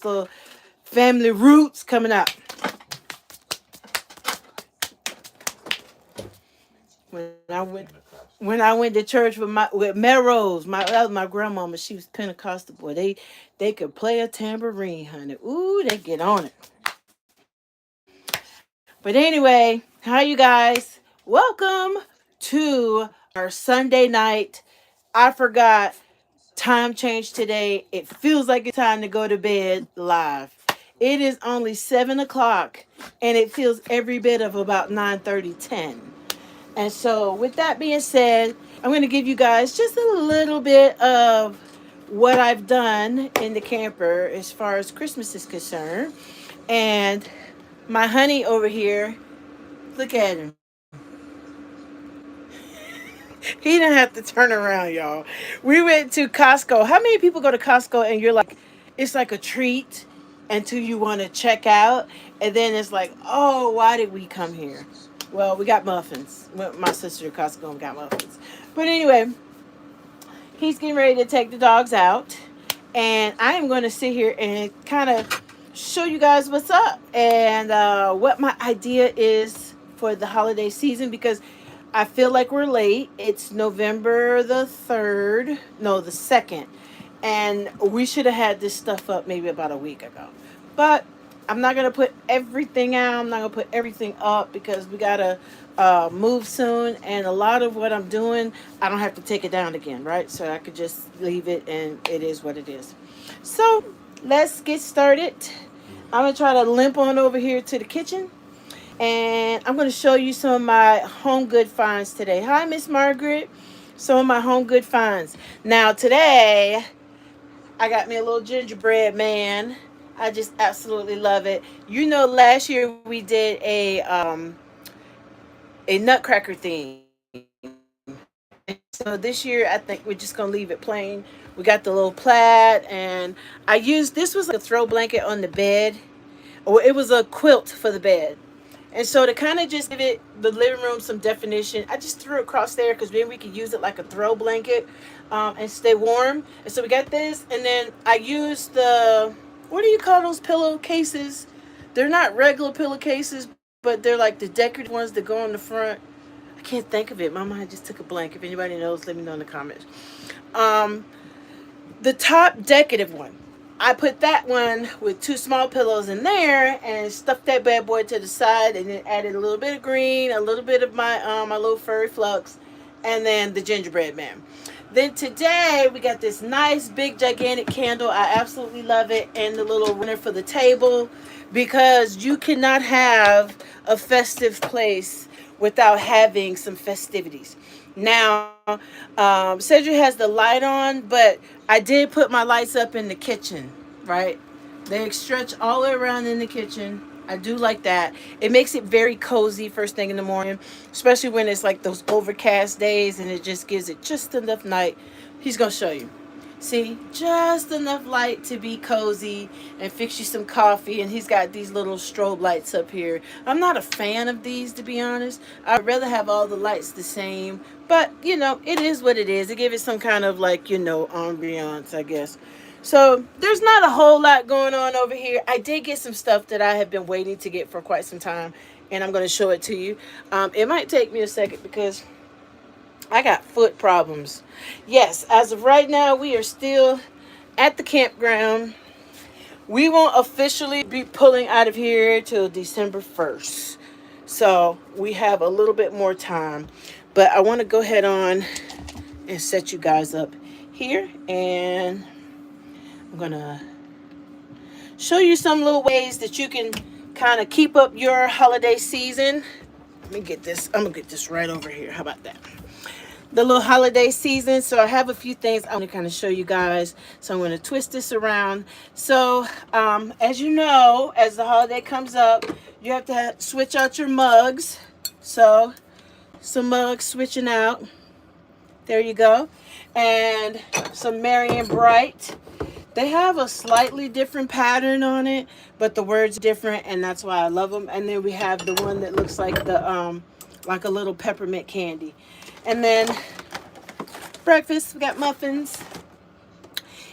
Pentecostal family roots coming out. When I went when I went to church with Melrose, that was my grandmama. She was Pentecostal boy. They could play a tambourine, honey. Ooh, they get on it. But anyway, hi you guys. Welcome to our Sunday night. I forgot time change today. It feels like it's time to go to bed live. It is only 7 o'clock and it feels every bit of about 9:30, 10. And so, with that being said, I'm going to give you guys just a little bit of what I've done in the camper as far as Christmas is concerned. And my honey over here, look at him. He didn't have to turn around, y'all. We went to Costco. How many people go to Costco and you're like, it's like a treat until you want to check out? And then it's like, oh, why did we come here? Well, we got muffins. My sister to Costco and we got muffins. But anyway, he's getting ready to take the dogs out. And I am going to sit here and kind of show you guys what's up and what my idea is for the holiday season because I feel like we're late. It's November the 3rd, no, the 2nd. And we should have had this stuff up maybe about a week ago. But I'm not going to put everything out. I'm not going to put everything up because we got to move soon. And a lot of what I'm doing, I don't have to take it down again, right? So I could just leave it and it is what it is. So let's get started. I'm going to try to limp on over here to the kitchen. And I'm going to show you some of my home good finds today. Hi, Miss Margaret. Some of my home good finds. Now, today, I got me a little gingerbread man. I just absolutely love it. You know, last year we did a nutcracker theme. So this year, I think we're just going to leave it plain. We got the little plaid, and I used, this was like a throw blanket on the bed. Or it was a quilt for the bed. And so to kind of just give it the living room some definition, I just threw it across there because then we could use it like a throw blanket and stay warm. And so we got this, and then I used the, what do you call those pillowcases? They're not regular pillowcases, but they're like the decorative ones that go on the front. I can't think of it. My mind just took a blank. If anybody knows, let me know in the comments. Um, the top decorative one. I put that one with two small pillows in there and stuffed that bad boy to the side and then added a little bit of green, a little bit of my little furry flux, and then the gingerbread man. Then today we got this nice big gigantic candle. I absolutely love it, and the little runner for the table because you cannot have a festive place without having some festivities. Now, Cedric has the light on, but I did put my lights up in the kitchen, right? They stretch all the way around in the kitchen. I do like that. It makes it very cozy first thing in the morning, especially when it's like those overcast days and it just gives it just enough light. He's going to show you. See, just enough light to be cozy and fix you some coffee. And he's got these little strobe lights up here. I'm not a fan of these, to be honest. I'd rather have all the lights the same. But, you know, it is what it is. It gives it some kind of like, you know, ambiance, I guess. So there's not a whole lot going on over here. I did get some stuff that I have been waiting to get for quite some time. And I'm going to show it to you. It might take me a second because I got foot problems. Yes, as of right now, we are still at the campground. We won't officially be pulling out of here till December 1st. So we have a little bit more time. But I want to go ahead on and set you guys up here. And I'm going to show you some little ways that you can kind of keep up your holiday season. Let me get this. I'm going to get this right over here. How about that? The little holiday season. So I have a few things I want to kind of show you guys. So I'm going to twist this around. So as you know, as the holiday comes up, you have to switch out your mugs. So some mugs switching out. There you go. And some Merry and Bright. They have a slightly different pattern on it, but the words are different, and that's why I love them. And then we have the one that looks like the like a little peppermint candy. And then breakfast, we got muffins.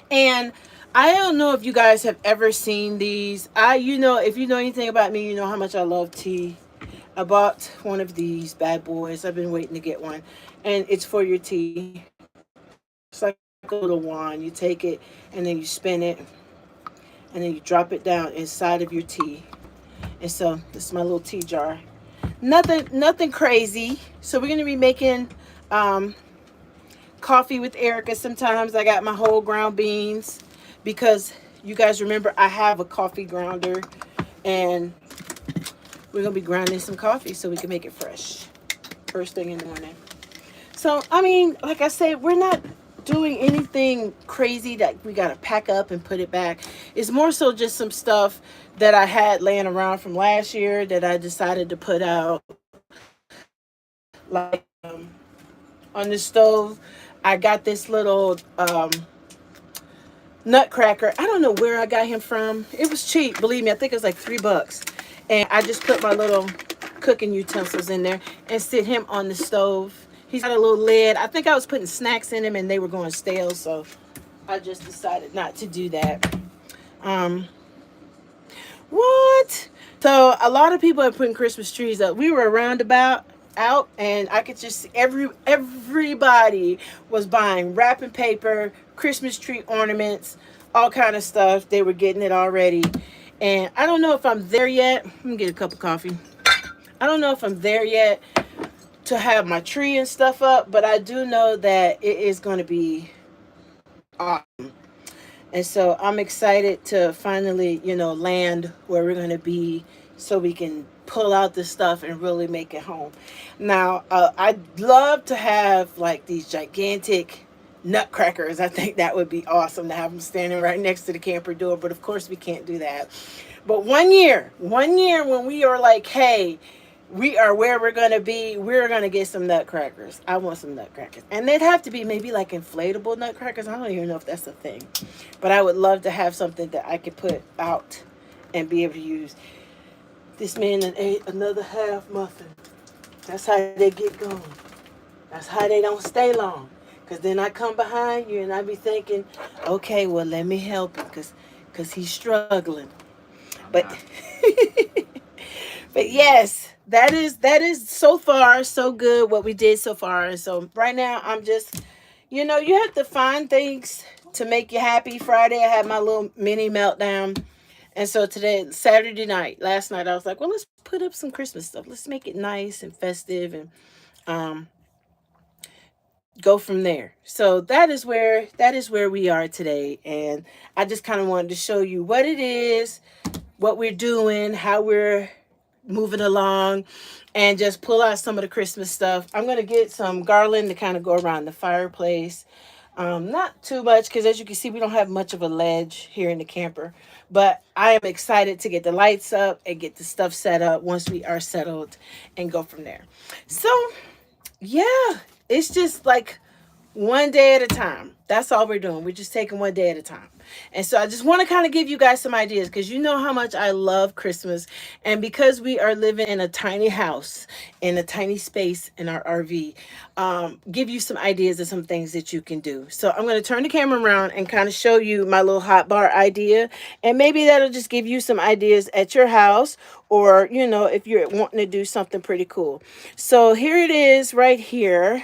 And I don't know if you guys have ever seen these. If you know anything about me, you know how much I love tea. I bought one of these bad boys. I've been waiting to get one, and it's for your tea. It's like a little wand. You take it and then you spin it, and then you drop it down inside of your tea. And so this is my little tea jar. Nothing crazy. So we're gonna be making um, coffee with Erica. Sometimes I got my whole ground beans because you guys remember I have a coffee grounder, and we're gonna be grinding some coffee so we can make it fresh first thing in the morning. So I mean, like I said, we're not doing anything crazy that we gotta pack up and put it back. It's more so just some stuff that I had laying around from last year that I decided to put out. Like on the stove, I got this little nutcracker. I don't know where I got him from. It was cheap, believe me. I think it was like $3, and I just put my little cooking utensils in there and sit him on the stove. He's got a little lid. I think I was putting snacks in him and they were going stale, so I just decided not to do that. Um, what? So a lot of people are putting Christmas trees up. We were around about out, and I could just see everybody was buying wrapping paper, Christmas tree ornaments, all kind of stuff. They were getting it already. And I don't know if I'm there yet. Let me get a cup of coffee. I don't know if I'm there yet to have my tree and stuff up, but I do know that it is going to be awesome. And so I'm excited to finally, land where we're going to be so we can pull out the stuff and really make it home. Now, I'd love to have like these gigantic nutcrackers. I think that would be awesome to have them standing right next to the camper door, but of course we can't do that. But one year when we are like, hey, we are where we're gonna be. We're gonna get some nutcrackers. I want some nutcrackers, and they'd have to be maybe like inflatable nutcrackers. I don't even know if that's a thing, but I would love to have something that I could put out and be able to use. This man that ate another half muffin. That's how they get going. That's how they don't stay long. Cause then I come behind you and I be thinking, okay, well let me help him, cause he's struggling. But but yes, that is so far so good what we did so far. And so right now I'm just, you have to find things to make you happy. Friday I had my little mini meltdown. And so today, Saturday night, last night, I was like, well, let's put up some Christmas stuff. Let's make it nice and festive, and um, go from there. So that is where we are today. And I just kind of wanted to show you what it is, what we're doing, how we're moving along, and just pull out some of the Christmas stuff. I'm going to get some garland to kind of go around the fireplace. Not too much because, as you can see, we don't have much of a ledge here in the camper. But I am excited to get the lights up and get the stuff set up once we are settled and go from there. So, yeah, it's just like one day at a time. That's all we're doing. We're just taking one day at a time. And so I just want to kind of give you guys some ideas because you know how much I love Christmas. And because we are living in a tiny house, in a tiny space in our RV, give you some ideas of some things that you can do. So I'm going to turn the camera around and kind of show you my little hot bar idea. And maybe that'll just give you some ideas at your house, or, if you're wanting to do something pretty cool. So here it is right here.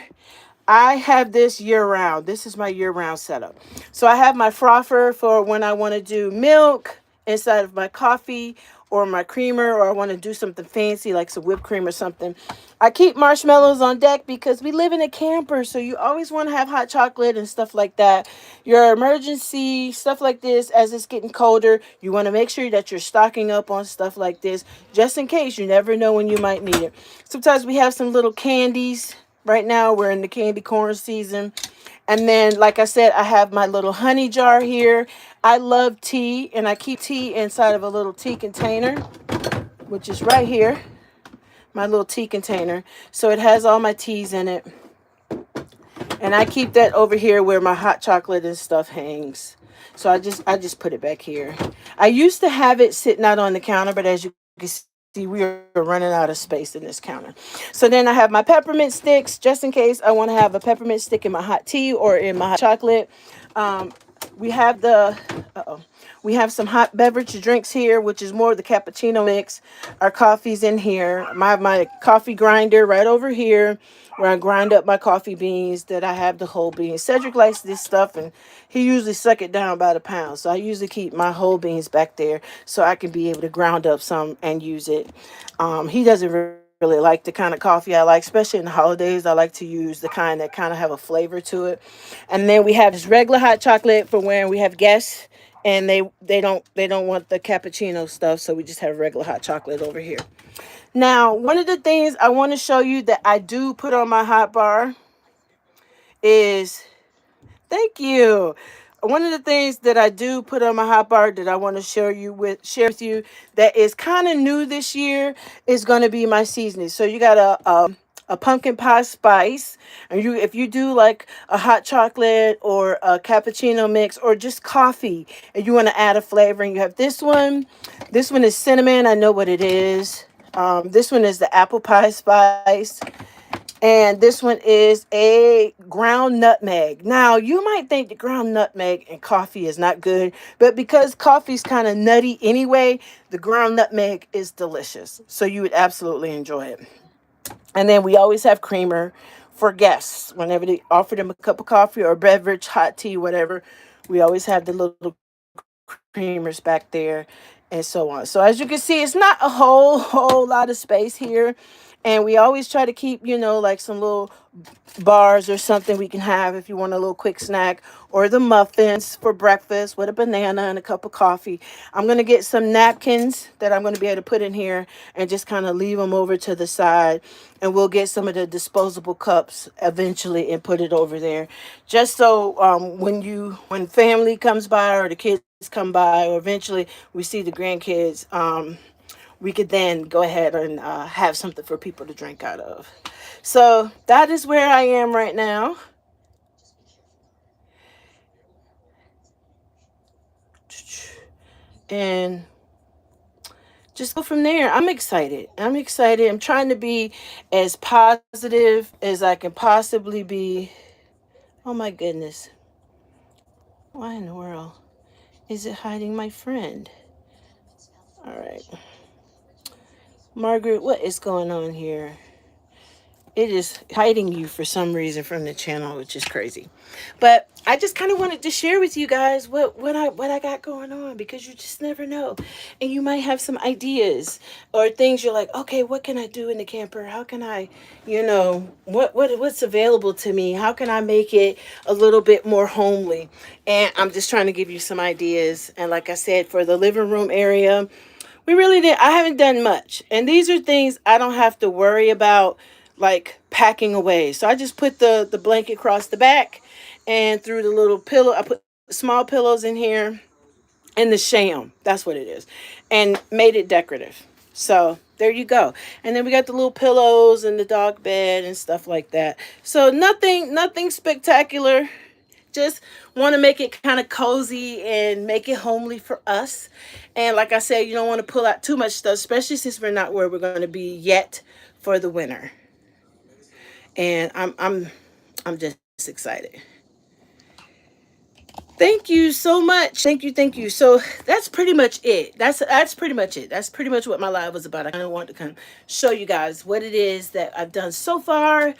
I have this year round. This is my year round setup. So I have my frother for when I want to do milk inside of my coffee or my creamer, or I want to do something fancy like some whipped cream or something. I keep marshmallows on deck because we live in a camper, so you always want to have hot chocolate and stuff like that. Your emergency stuff like this, as it's getting colder, you want to make sure that you're stocking up on stuff like this just in case. You never know when you might need it. Sometimes we have some little candies. Right now, we're in the candy corn season. And then, like I said, I have my little honey jar here. I love tea, and I keep tea inside of a little tea container, which is right here, my little tea container. So it has all my teas in it. And I keep that over here where my hot chocolate and stuff hangs. So I just put it back here. I used to have it sitting out on the counter, but as you can see, we are running out of space in this counter. So then I have my peppermint sticks, just in case I want to have a peppermint stick in my hot tea or in my hot chocolate. We have the uh-oh. We have some hot beverage drinks here, which is more of the cappuccino mix. Our coffee's in here. My coffee grinder right over here, where I grind up my coffee beans. That I have the whole beans. Cedric likes this stuff, and he usually suck it down about a pound. So I usually keep my whole beans back there so I can be able to ground up some and use it. He doesn't really like the kind of coffee I like, especially in the holidays. I like to use the kind of have a flavor to it. And then we have this regular hot chocolate for when we have guests and they don't want the cappuccino stuff, so we just have regular hot chocolate over here. Now, one of the things I want to show you that I do put on my hot bar is, thank you. One of the things that I do put on my hot bar that I want to share with you that is kind of new this year is going to be my seasoning. So you got a pumpkin pie spice, and you if you do like a hot chocolate or a cappuccino mix or just coffee, and you want to add a flavor, and you have this one. This one is cinnamon. I know what it is. This one is the apple pie spice. And this one is a ground nutmeg. Now, you might think the ground nutmeg and coffee is not good, but because coffee's kind of nutty anyway, the ground nutmeg is delicious. So you would absolutely enjoy it. And then we always have creamer for guests. Whenever they offer them a cup of coffee or a beverage, hot tea, whatever, we always have the little creamers back there and so on. So as you can see, it's not a whole lot of space here. And we always try to keep, like some little bars or something we can have if you want a little quick snack, or the muffins for breakfast with a banana and a cup of coffee. I'm going to get some napkins that I'm going to be able to put in here and just kind of leave them over to the side. And we'll get some of the disposable cups eventually and put it over there. Just so when family comes by or the kids come by, or eventually we see the grandkids, we could then go ahead and have something for people to drink out of. So that is where I am right now. And just go from there. I'm excited. I'm excited. I'm trying to be as positive as I can possibly be. Oh my goodness. Why in the world is it hiding my friend? All right. Margaret, what is going on here? It is hiding you for some reason from the channel, which is crazy. But I just kind of wanted to share with you guys what I got going on, because you just never know. And you might have some ideas or things you're like, okay, what can I do in the camper? How can I, what's available to me? How can I make it a little bit more homely? And I'm just trying to give you some ideas. And like I said, for the living room area, I haven't done much. And these are things I don't have to worry about like packing away. So I just put the blanket across the back, and through the little pillow, I put small pillows in here and the sham. That's what it is. And made it decorative. So there you go. And then we got the little pillows and the dog bed and stuff like that. So nothing spectacular. Just want to make it kind of cozy and make it homely for us. And like I said, you don't want to pull out too much stuff, especially since we're not where we're going to be yet for the winter. And I'm just excited. Thank you so much. Thank you. So that's pretty much it. That's pretty much it. That's pretty much what my live was about. I kind of want to kind of show you guys what it is that I've done so far.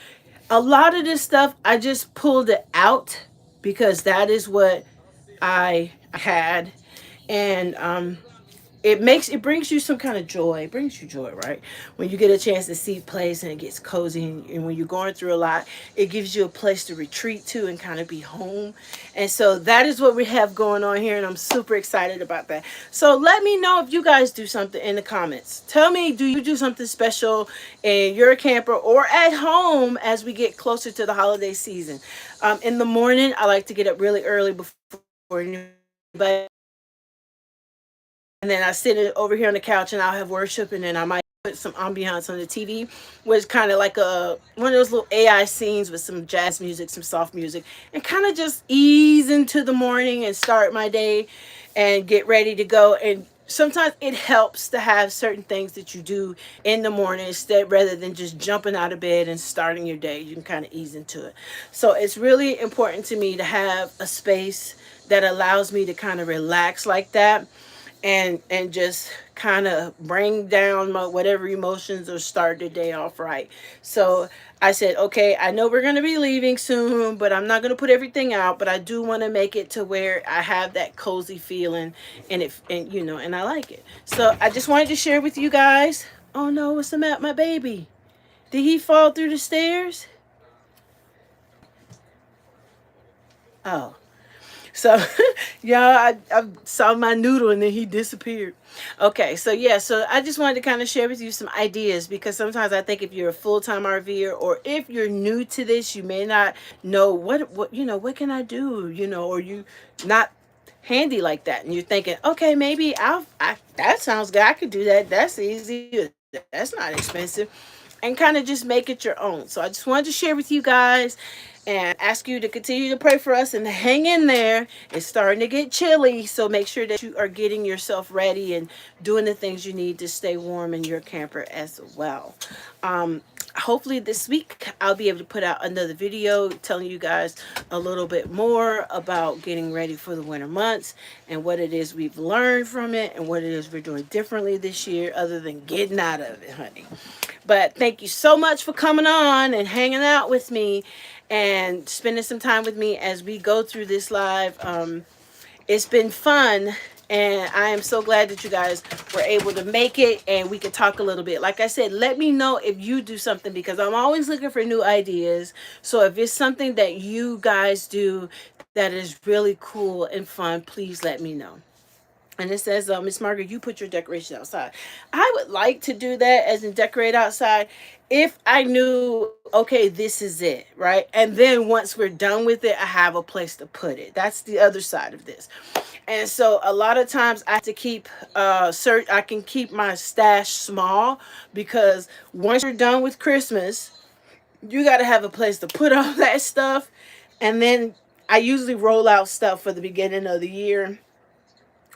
A lot of this stuff I just pulled it out because that is what I had, and it brings you some kind of joy. It brings you joy, right? When you get a chance to see place and it gets cozy, and when you're going through a lot, it gives you a place to retreat to and kind of be home. And so that is what we have going on here, and I'm super excited about that. So let me know if you guys do something in the comments. Tell me, do you do something special in your camper or at home as we get closer to the holiday season? In the morning, I like to get up really early before anybody. And then I sit over here on the couch and I'll have worship, and then I might put some ambiance on the TV, which kind of like one of those little AI scenes with some jazz music, some soft music, and kind of just ease into the morning and start my day and get ready to go. And sometimes it helps to have certain things that you do in the morning instead, rather than just jumping out of bed and starting your day. You can kind of ease into it. So it's really important to me to have a space that allows me to kind of relax like that, and just kind of bring down my whatever emotions or start the day off right. So I said, okay, I know we're going to be leaving soon, but I'm not going to put everything out, but I do want to make it to where I have that cozy feeling, and you know, and I like it. So I just wanted to share with you guys. Oh no, what's the matter, my baby? Did he fall through the stairs? Oh. So, yeah, I saw my noodle and then he disappeared. Okay, so yeah, so I just wanted to kind of share with you some ideas, because sometimes I think if you're a full-time RVer, or if you're new to this, you may not know what you know, what can I do, you know, or you not handy like that, and you're thinking, okay, maybe that sounds good, I could do that. That's easy. That's not expensive, and kind of just make it your own. So I just wanted to share with you guys and ask you to continue to pray for us and hang in there. It's starting to get chilly, so make sure that you are getting yourself ready and doing the things you need to stay warm in your camper as well. Hopefully this week I'll be able to put out another video telling you guys a little bit more about getting ready for the winter months, and what it is we've learned from it, and what it is we're doing differently this year other than getting out of it, honey. But thank you so much for coming on and hanging out with me and spending some time with me as we go through this live. It's been fun, and I am so glad that you guys were able to make it and we could talk a little bit. Like I said, let me know if you do something, because I'm always looking for new ideas. So if it's something that you guys do that is really cool and fun, please let me know. And it says, Miss Margaret, you put your decoration outside. I would like to do that, as in decorate outside, if I knew, okay, this is it, right? And then once we're done with it, I have a place to put it. That's the other side of this. And so a lot of times I have to keep, I can keep my stash small, because once you're done with Christmas, you got to have a place to put all that stuff. And then I usually roll out stuff for the beginning of the year,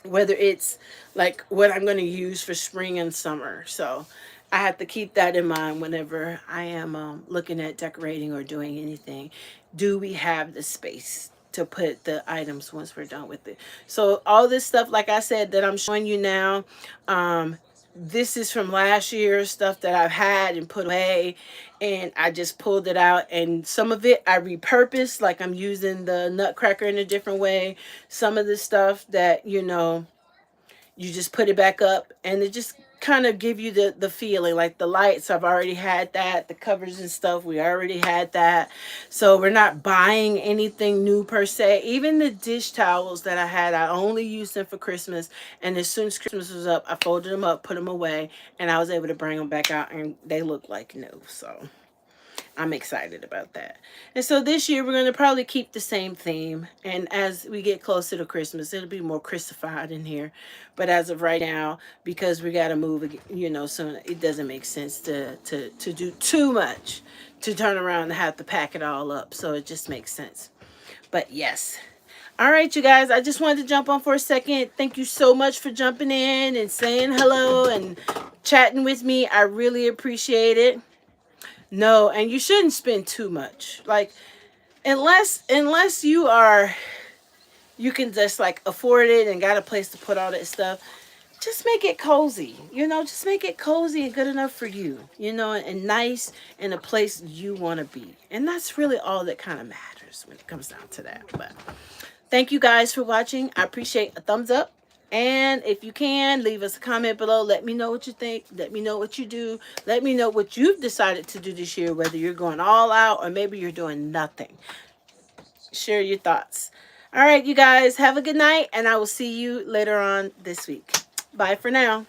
whether it's like what I'm going to use for spring and summer. So I have to keep that in mind whenever I am looking at decorating or doing anything. Do we have the space to put the items once we're done with it? So all this stuff, like I said, that I'm showing you now, this is from last year, stuff that I've had and put away, and I just pulled it out, and some of it I repurposed, like I'm using the nutcracker in a different way. Some of the stuff that, you know, you just put it back up, and it just kind of give you the feeling. Like the lights, I've already had that. The covers and stuff, we already had that. So we're not buying anything new per se. Even the dish towels that I had, I only used them for Christmas, and as soon as Christmas was up, I folded them up, put them away, and I was able to bring them back out, and they look like new. So I'm excited about that. And so this year we're going to probably keep the same theme. And as we get closer to Christmas, it'll be more Christified in here. But as of right now, because we got to move, you know, soon, it doesn't make sense to do too much, to turn around and have to pack it all up. So it just makes sense. But yes. All right, you guys, I just wanted to jump on for a second. Thank you so much for jumping in and saying hello and chatting with me. I really appreciate it. No, and you shouldn't spend too much. Like, unless you can just like afford it and got a place to put all that stuff, just make it cozy. You know, just make it cozy and good enough for you. You know, and nice, and a place you want to be. And that's really all that kind of matters when it comes down to that. But thank you guys for watching. I appreciate a thumbs up. And if you can, leave us a comment below. Let me know what you think. Let me know what you do. Let me know what you've decided to do this year, whether you're going all out or maybe you're doing nothing. Share your thoughts. All right, you guys, have a good night, and I will see you later on this week. Bye for now.